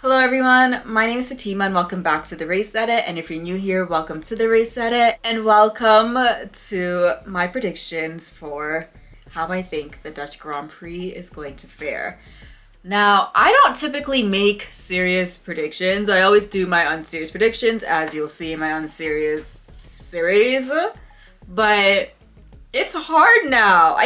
Hello everyone, my name is Fatima and welcome back to the Race Edit. And if you're new here, welcome to the Race Edit and welcome to my predictions for how I think the Dutch Grand Prix is going to fare. Now, I don't typically make serious predictions. I always do my unserious predictions, as you'll see in my unserious series. But it's hard now.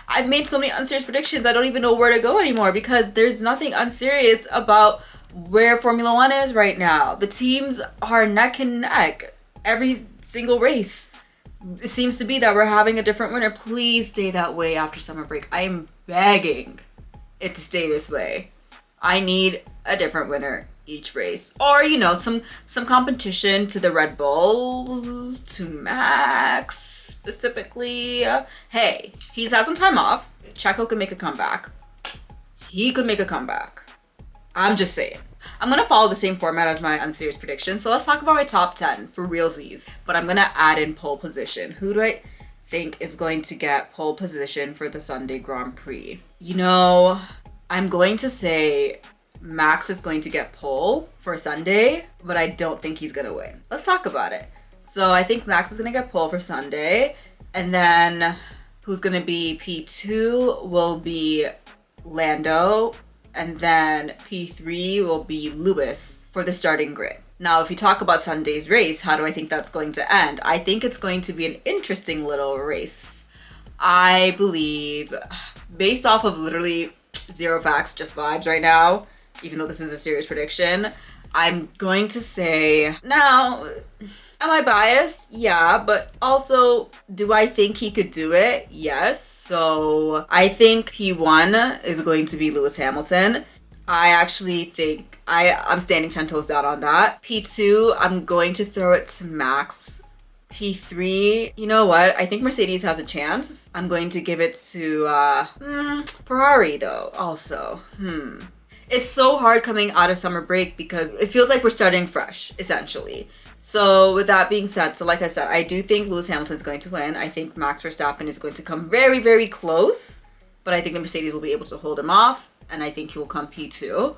I've made so many unserious predictions, I don't even know where to go anymore because there's nothing unserious about where Formula One is right now. The teams are neck and neck every single race. It seems to be that we're having a different winner. Please stay that way after summer break. I am begging it to stay this way. I need a different winner each race, or some competition to the Red Bulls, to Max specifically. Hey, he's had some time off. Checo could make a comeback. He could make a comeback. I'm just saying. I'm gonna follow the same format as my unserious prediction. So let's talk about my top 10 for realsies. But I'm gonna add in pole position. Who do I think is going to get pole position for the Sunday Grand Prix? I'm going to say Max is going to get pole for Sunday, but I don't think he's gonna win. Let's talk about it. So I think Max is gonna get pole for Sunday, and then who's gonna be P2 will be Lando, and then P3 will be Lewis for the starting grid. Now, if you talk about Sunday's race, how do I think that's going to end? I think it's going to be an interesting little race. I believe, based off of literally zero facts, just vibes right now, even though this is a serious prediction, I'm going to say, now, am I biased? Yeah, but also, do I think he could do it? Yes. So I think P1 is going to be Lewis Hamilton. I actually think I'm standing 10 toes down on that. P2, I'm going to throw it to Max. P3, you know what? I think Mercedes has a chance. I'm going to give it to Ferrari though, also. It's so hard coming out of summer break because it feels like we're starting fresh, essentially. So with that being said, so like I said, I do think Lewis Hamilton is going to win. I think Max Verstappen is going to come very, very close, but I think the Mercedes will be able to hold him off, and I think he will come P2.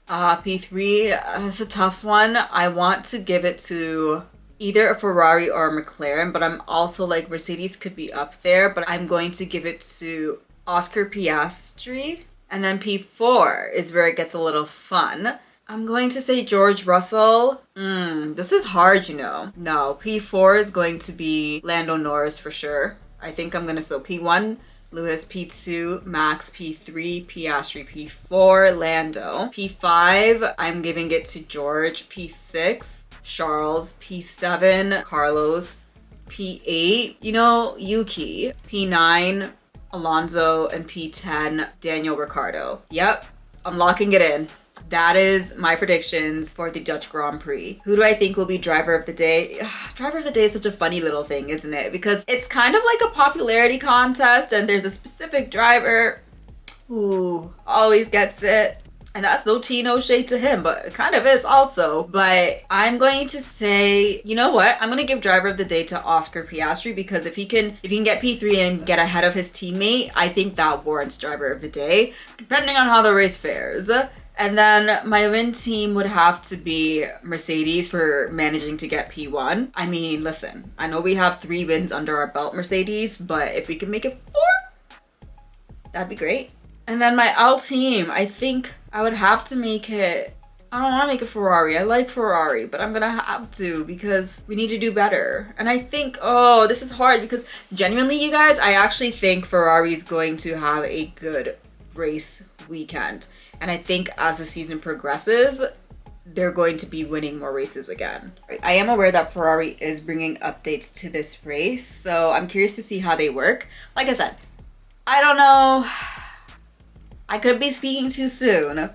P3 is a tough one. I want to give it to either a Ferrari or a McLaren, but I'm also like Mercedes could be up there, but I'm going to give it to Oscar Piastri. And then P4 is where it gets a little fun. I'm going to say George Russell. This is hard, No, P4 is going to be Lando Norris for sure. I think I'm going to say P1, Lewis, P2, Max, P3, Piastri, P4, Lando. P5, I'm giving it to George. P6, Charles. P7, Carlos. P8, Yuki. P9, Alonso, and P10, Daniel Ricciardo. Yep, I'm locking it in. That is my predictions for the Dutch Grand Prix. Who do I think will be driver of the day? Driver of the day is such a funny little thing, isn't it? Because it's kind of like a popularity contest and there's a specific driver who always gets it. And that's no tea, no shade to him, but it kind of is also. But I'm going to say, you know what? I'm going to give driver of the day to Oscar Piastri because if he can get P3 and get ahead of his teammate, I think that warrants driver of the day, depending on how the race fares. And then my win team would have to be Mercedes for managing to get P1. I mean, listen, I know we have 3 wins under our belt, Mercedes, but if we can make it 4, that'd be great. And then my L team, I think I would have to make it, I don't want to make it Ferrari. I like Ferrari, but I'm going to have to because we need to do better. And I think, this is hard because genuinely, you guys, I actually think Ferrari's going to have a good race weekend. And I think as the season progresses, they're going to be winning more races again. I am aware that Ferrari is bringing updates to this race, so I'm curious to see how they work. Like I said, I don't know. I could be speaking too soon,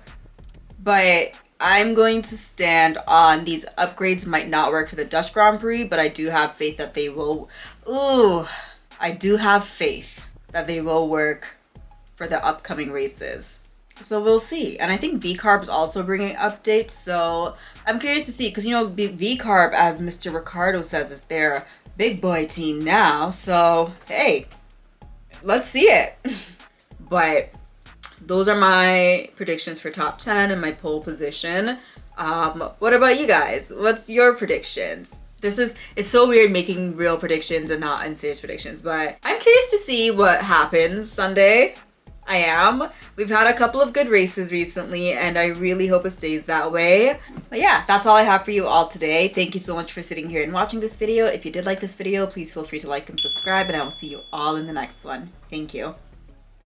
but I'm going to stand on these upgrades might not work for the Dutch Grand Prix, but I do have faith that they will. I do have faith that they will work for the upcoming races. So we'll see. And I think VCARB is also bringing updates. So I'm curious to see because, VCARB, as Mr. Ricardo says, is their big boy team now. So, hey, let's see it. But those are my predictions for top 10 and my pole position. What about you guys? What's your predictions? It's so weird making real predictions and not unserious predictions, but I'm curious to see what happens Sunday. I am. We've had a couple of good races recently, and I really hope it stays that way. But yeah, that's all I have for you all today. Thank you so much for sitting here and watching this video. If you did like this video, please feel free to like and subscribe, and I will see you all in the next one. Thank you.